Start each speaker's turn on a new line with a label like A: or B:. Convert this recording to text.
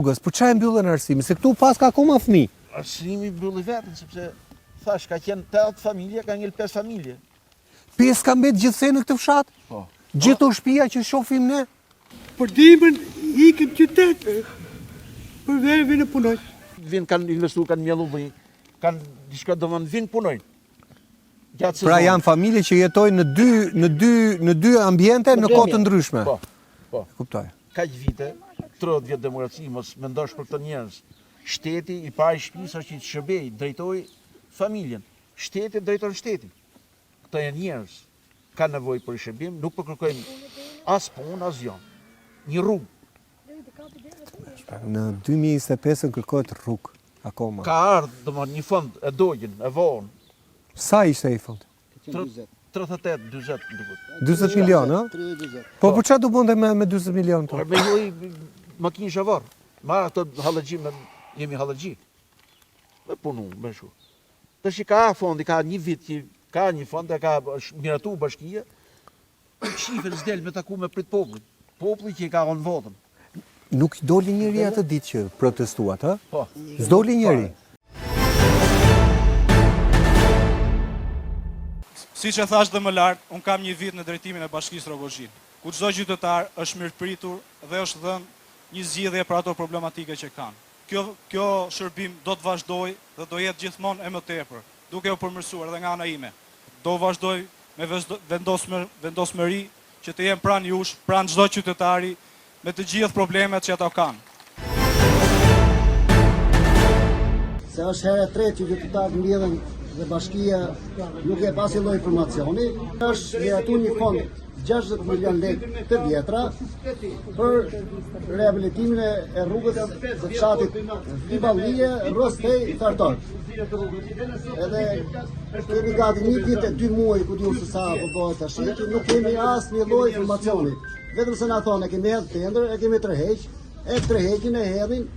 A: Po çfarë mbyllën arsimi? Se këtu pas ka akoma fëmijë.
B: Arsimi mbylli vetën, sepse thash ka qenë 8 familje, ka ngel 5 familje.
A: 5 ka mbet gjithsej në këtë fshat?
B: Po.
A: Gjithë o shtëpia që shohim ne.
C: Për dimën ikën qytet, për vinë punojnë.
B: Vinë kanë investuar, kanë mjellullë, kanë diçka domon vinë punojnë.
A: Pra janë familje që jetojnë në dy ambiente në kohë të ndryshme.
B: Po.
A: Kuptoj.
B: Kaq vite, 30 vjet demokraci, mos mendosh për këto njerëz. Shteti i pa i shtëpisë është i shërbej, drejtoi familjen. Shteti drejton shtetin. Këto janë njerëz. Ka nevojë për shërbim, nuk po kërkojmë as punë, as gjë. Një rrugë.
A: Në 2025 kërkohet rrugë akoma.
B: Ka ardhur domon një fond e dogjen, e vonë.
A: Sa ishte ai fond?
B: 38, 40 duket.
A: 40 milion, ha? Po për çfarë do bënte me 40 milion
B: Por
A: këtu?
B: me loj makinë zhavar. Ma ato hallëxhi, jemi hallëxhi. Me punu, me shu. Tash ka fondi, ka një vit që ka një fond, ka miratu bashkia. Shifën s'del me taku me prit popullin. Populli që i ka dhënë votën.
A: Nuk doli njëri atë ditë që protestuat, ha?
B: Po.
A: S'doli njëri.
D: Si që thash dhe më lartë, unë kam një vit në drejtimin e bashkisë Rogozhin, ku çdo qytetar është mirëpritur dhe është dhënë një zgjidhje për ato problematike që kanë. Kjo shërbim do të vazhdoj dhe do jetë gjithmonë e më tepër, duke u përmirësuar edhe nga ana ime. Do vazhdoj me vendosmëri që të jem pranë jush, pranë çdo qytetari, me të gjithë problemet që ato kanë.
E: Se është herë e tretë që qytetarët mbledhen dhe bashkia nuk e pasi lloj informacioni. Është miratu një fond 60 milion lekë të vjetra për rehabilitimin e rrugës së fshatit Viballie, Rostej, Tartor. Edhe kemi gati një vit e 2 muaj ku diu se sa po bëhet tash, që nuk kemi asnjë lloj informacioni. Vetëm se na thonë kemi hedhë tender, e kemi tërheq, e tërheqin e hedhin